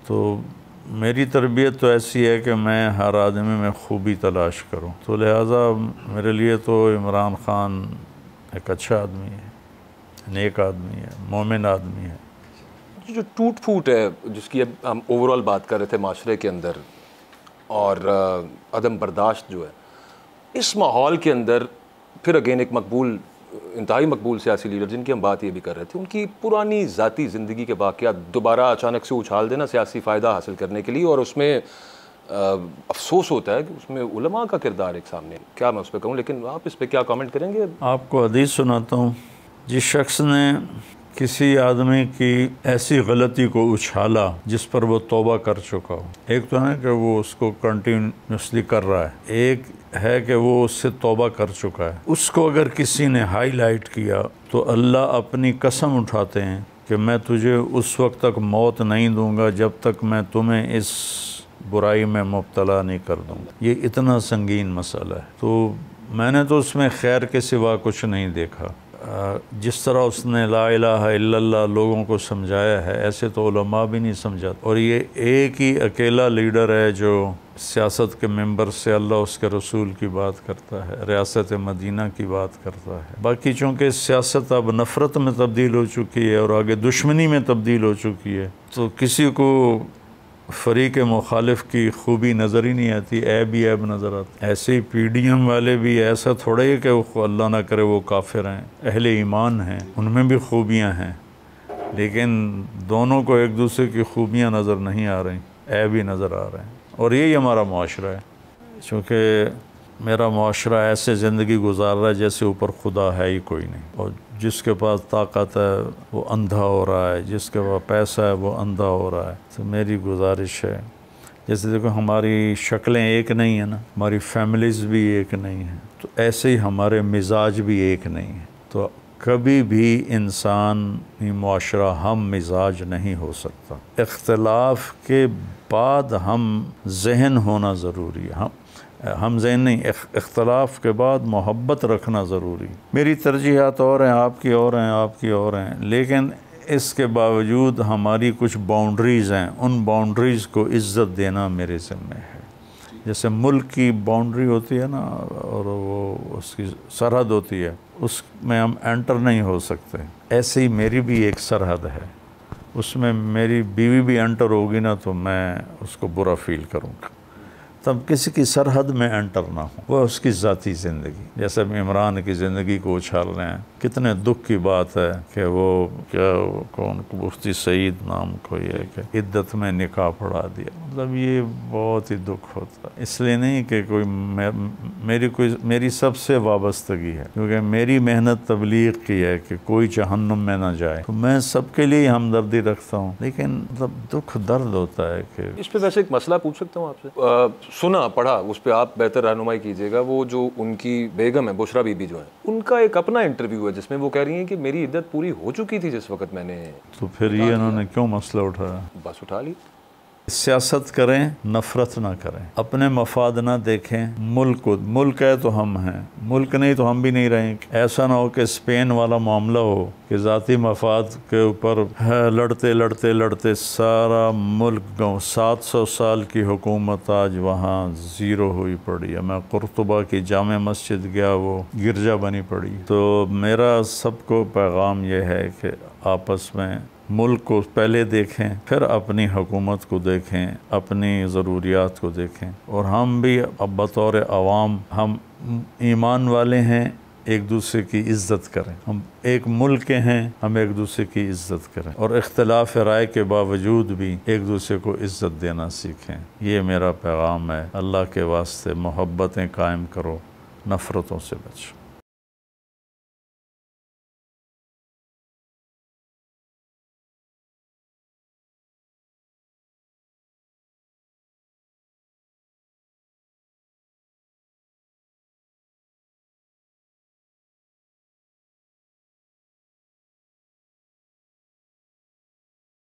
تو میری تربیت تو ایسی ہے کہ میں ہر آدمی میں خوبی تلاش کروں، تو لہٰذا میرے لیے تو عمران خان ایک اچھا آدمی ہے، نیک آدمی ہے، مومن آدمی ہے۔ جو ٹوٹ پھوٹ ہے جس کی اب ہم اوور آل بات کر رہے تھے معاشرے کے اندر، اور عدم برداشت جو ہے اس ماحول کے اندر، پھر اگین ایک مقبول، انتہائی مقبول سیاسی لیڈر جن کی ہم بات یہ بھی کر رہے تھے، ان کی پرانی ذاتی زندگی کے واقعات دوبارہ اچانک سے اچھال دینا سیاسی فائدہ حاصل کرنے کے لیے، اور اس میں افسوس ہوتا ہے کہ اس میں علماء کا کردار ایک سامنے، کیا میں اس پہ کہوں، لیکن آپ اس پہ کیا کامنٹ کریں گے؟ آپ کو حدیث سناتا ہوں، جس شخص نے کسی آدمی کی ایسی غلطی کو اچھالا جس پر وہ توبہ کر چکا ہو، ایک تو ہے کہ وہ اس کو کنٹینیوسلی کر رہا ہے، ایک ہے کہ وہ اس سے توبہ کر چکا ہے، اس کو اگر کسی نے ہائی لائٹ کیا تو اللہ اپنی قسم اٹھاتے ہیں کہ میں تجھے اس وقت تک موت نہیں دوں گا جب تک میں تمہیں اس برائی میں مبتلا نہیں کر دوں گا۔ یہ اتنا سنگین مسئلہ ہے، تو میں نے تو اس میں خیر کے سوا کچھ نہیں دیکھا۔ جس طرح اس نے لا الہ الا اللہ لوگوں کو سمجھایا ہے، ایسے تو علماء بھی نہیں سمجھاتے، اور یہ ایک ہی اکیلا لیڈر ہے جو سیاست کے ممبر سے اللہ اس کے رسول کی بات کرتا ہے، ریاست مدینہ کی بات کرتا ہے۔ باقی چونکہ سیاست اب نفرت میں تبدیل ہو چکی ہے اور آگے دشمنی میں تبدیل ہو چکی ہے، تو کسی کو فریق مخالف کی خوبی نظر ہی نہیں آتی، عیب ہی عیب نظر آتی۔ ایسے ہی پی ڈی ایم والے بھی ایسا تھوڑا ہی کہ وہ اللہ نہ کرے وہ کافر ہیں، اہل ایمان ہیں، ان میں بھی خوبیاں ہیں، لیکن دونوں کو ایک دوسرے کی خوبیاں نظر نہیں آ رہی، عیب ہی نظر آ رہے ہیں۔ اور یہی ہمارا معاشرہ ہے، چونکہ میرا معاشرہ ایسے زندگی گزار رہا ہے جیسے اوپر خدا ہے ہی کوئی نہیں، اور جس کے پاس طاقت ہے وہ اندھا ہو رہا ہے، جس کے پاس پیسہ ہے وہ اندھا ہو رہا ہے۔ تو میری گزارش ہے، جیسے دیکھو ہماری شکلیں ایک نہیں ہیں نا، ہماری فیملیز بھی ایک نہیں ہیں، تو ایسے ہی ہمارے مزاج بھی ایک نہیں ہیں، تو کبھی بھی انسانی معاشرہ ہم مزاج نہیں ہو سکتا۔ اختلاف کے بعد ہم ذہن ہونا ضروری ہے، ہم ذہن نہیں، اختلاف کے بعد محبت رکھنا ضروری۔ میری ترجیحات اور ہیں، آپ کی اور ہیں، آپ کی اور ہیں، لیکن اس کے باوجود ہماری کچھ باؤنڈریز ہیں، ان باؤنڈریز کو عزت دینا میرے ذمہ ہے۔ جیسے ملک کی باؤنڈری ہوتی ہے نا، اور وہ اس کی سرحد ہوتی ہے، اس میں ہم انٹر نہیں ہو سکتے، ایسے ہی میری بھی ایک سرحد ہے، اس میں میری بیوی بھی انٹر ہوگی نا تو میں اس کو برا فیل کروں گا، تب کسی کی سرحد میں انٹر نہ ہوں، وہ اس کی ذاتی زندگی، جیسے عمران کی زندگی کو اچھال رہے ہیں، کتنے دکھ کی بات ہے کہ وہ کیا کون مفتی سعید نام کو یہ کہ عدت میں نکاح پڑھا دیا، مطلب یہ بہت ہی دکھ ہوتا ہے، اس لیے نہیں کہ میری سب سے وابستگی ہے، کیونکہ میری محنت تبلیغ کی ہے کہ کوئی جہنم میں نہ جائے، تو میں سب کے لیے ہمدردی رکھتا ہوں، لیکن مطلب دکھ درد ہوتا ہے کہ اس پہ ویسے ایک مسئلہ پوچھ سکتا ہوں آپ سے؟ سنا پڑھا، اس پہ آپ بہتر رہنمائی کیجیے گا، وہ جو ان کی بیگم ہے بشرا بی بی جو ہیں، ان کا ایک اپنا انٹرویو ہے جس میں وہ کہہ رہی ہیں کہ میری عدت پوری ہو چکی تھی جس وقت میں نے، تو پھر یہ انہوں نے کیوں مسئلہ اٹھایا؟ بس اٹھا لی۔ سیاست کریں، نفرت نہ کریں، اپنے مفاد نہ دیکھیں، ملک ہے تو ہم ہیں، ملک نہیں تو ہم بھی نہیں رہیں گے۔ ایسا نہ ہو کہ اسپین والا معاملہ ہو کہ ذاتی مفاد کے اوپر لڑتے سارا ملک گاؤں، 700 سال کی حکومت آج وہاں زیرو ہوئی پڑی ہے۔ میں قرطبہ کی جامع مسجد گیا، وہ گرجا بنی پڑی۔ تو میرا سب کو پیغام یہ ہے کہ آپس میں ملک کو پہلے دیکھیں، پھر اپنی حکومت کو دیکھیں، اپنی ضروریات کو دیکھیں، اور ہم بھی اب بطور عوام، ہم ایمان والے ہیں، ایک دوسرے کی عزت کریں، ہم ایک ملک کے ہیں، ہم ایک دوسرے کی عزت کریں، اور اختلاف رائے کے باوجود بھی ایک دوسرے کو عزت دینا سیکھیں۔ یہ میرا پیغام ہے۔ اللہ کے واسطے محبتیں قائم کرو، نفرتوں سے بچو۔